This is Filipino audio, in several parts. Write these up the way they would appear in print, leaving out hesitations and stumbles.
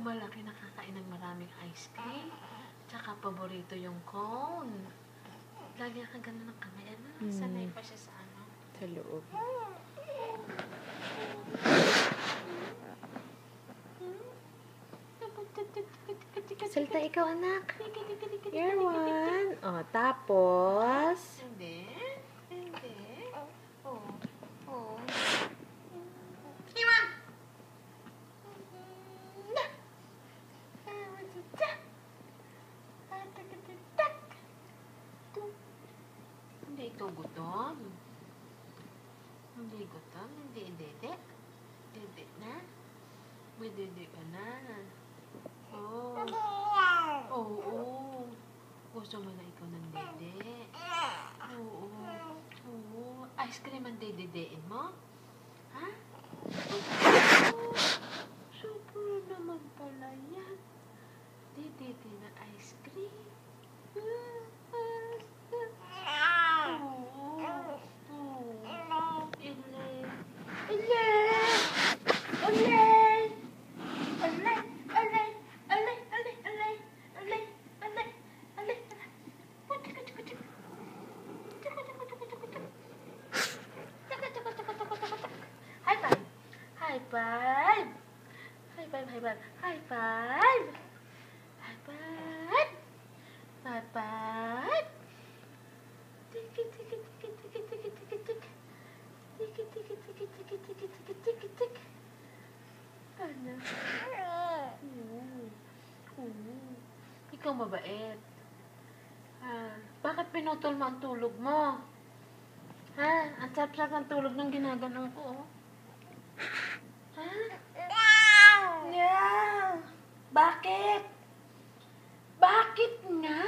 malaki nakakain ng maraming ice cream, tsaka paborito yung cone. Lagi ka ganun ng kamay. Ano? Sanay pa siya sa ano? Sa loob. Salta ikaw, anak. You're one. O, tapos... Hindi. Hindi. Oh. Oh. Hindi ikaw gutom. Hindi gutom. Hindi dede. Dede na. May dede ka na. Oh. Oo. Oh. Gusto mo na ikaw ng dede. Oo. Oo. Ice cream ang dededein mo? Ha? Oh. Super naman pala yan. Dede na ice cream. High five! High five, high five, high five! High five! High five! Tiki tiki tiki tiki tiki tiki tiki. Tiki tiki tiki tiki tiki tiki tiki tiki. Ano? Ikaw mabait. Bakit pinutol mo ang tulog mo? Ha? Ang sarap-sarap ng tulog ng ginaganong ko, oh. Ha? Yeah. Bakit? Bakit nga?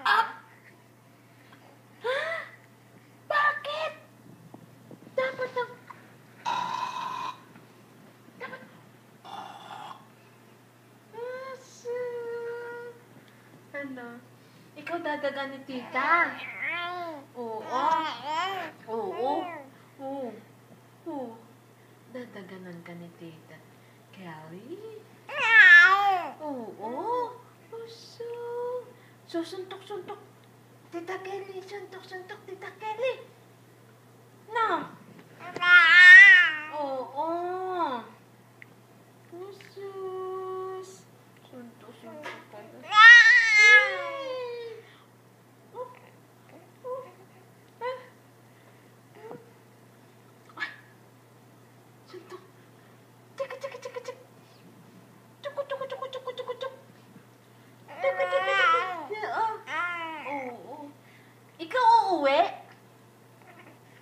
Up! Ha? Bakit? Dapat na... Dapat... Ano? Ikaw dadaga ni tita? Oo. Oo. Oo. Oo. Dadaganan ka ni tita. Kelly? Oo. Puso. So, suntok-suntok. Tita Kelly, suntok-suntok, Tita Kelly. No? Oo. Pusus. Suntok-suntok pala. Suntok. Cik, cik, cik, cik. Cuk, cuk, cuk, cuk, cuk, cuk, cuk. Cuk, cuk, cuk, cuk. Oo. Ikaw uuwi?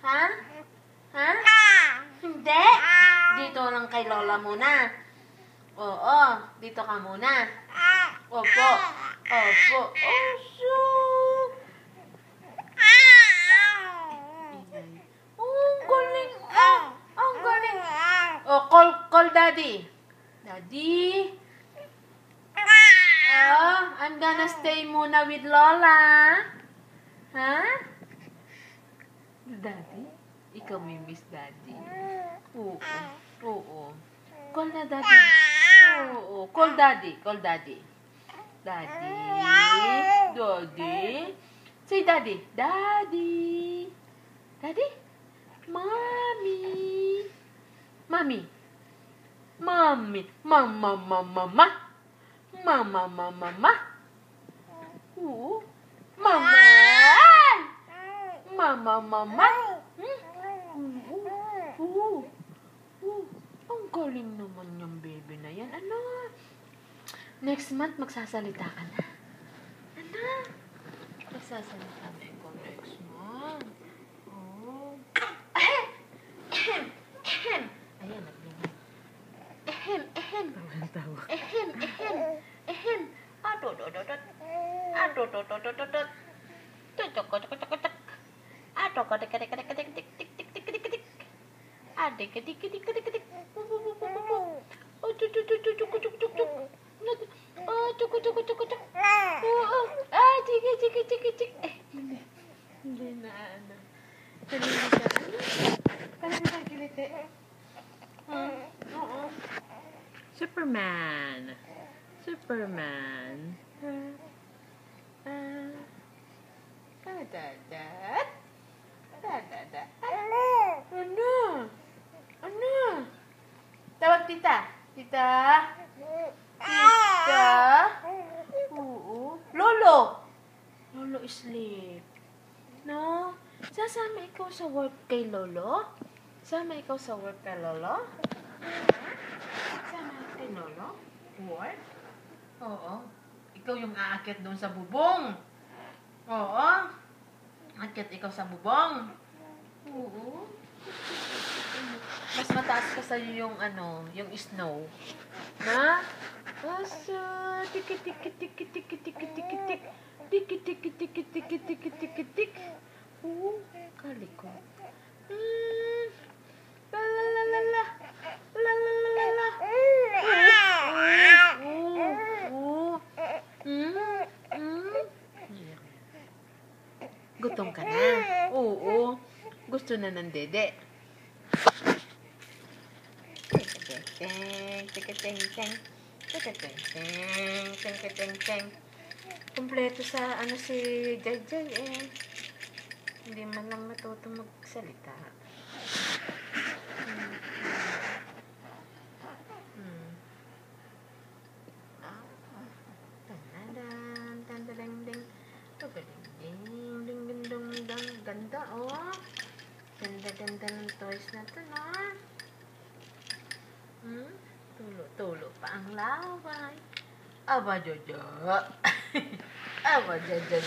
Ha? Ha? Hindi? Dito lang kay Lola muna. Oo. Dito ka muna. Opo. Opo. Oso. Ang galing. Ang galing. Oh, call daddy. Daddy. Oh, I'm gonna stay muna with Lola. Ha? Daddy? Ikaw may miss daddy? Oo. Oo. Call na daddy. Oo. Call daddy. Call daddy. Daddy. Daddy. Say daddy. Daddy. Daddy? Mommy. Mommy. Mommy. Mama, mama, mama. Mama, mama, mama. Oo. Mama. Mama, mama. Oo. Ang galing naman yung baby na yan. Ano? Next month, magsasalita ka na. Ano? Magsasalita na ikaw next month. Oh. Ahem. Ahem. Ayan, naglingay. Ahem. Ahem. Ahem. Ahem. Ahem. Adodododot. Adododododot. Tutok-tutok-tutok-tutok. Adok-adik-adik-adik-adik-adik-adik-adik-adik. Adik-adik-adik-adik-adik. Oh, tuk-tuk-tuk-tuk-tuk-tuk. Oh, tuk-tuk-tuk-tuk-tuk. Oh, ah, chiki-chiki-chiki-chik. Hindi na ano. Hindi na ano. Parang nakakiliti. Oo. Superman. Superman. Dadadat. Dadadat. Ano? Ano? Tawag tita. Tita. Tita. Oo. Lolo. Lolo is sleep. No? Sasama ikaw sa work kay Lolo? Sama ikaw sa work kay Lolo? Sama kay Lolo? Work? Oo. Ikaw yung aakyat doon sa bubong. Oo. Aakyat ikaw sa bubong. Oo. Mas mataas pa sa'yo yung ano, yung snow. Na? Asa, tiki tiki tiki tiki tiki tiki tik. Tiki tiki tiki tiki tiki tiki tik. Kaliko. La la la la la. La la la la la. Gutom ka na? Oo. Gusto na ng dede. Kumpleto sa ano si Jai eh. Hindi man lang matuto magsalita. Ganda, oh. Ganda ng toys na to, no? Tulo pa ang laway. Aba, Jojo. Aba, Jojo.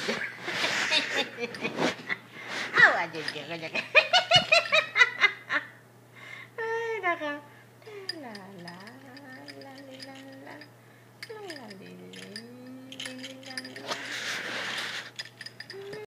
Aba, Jojo.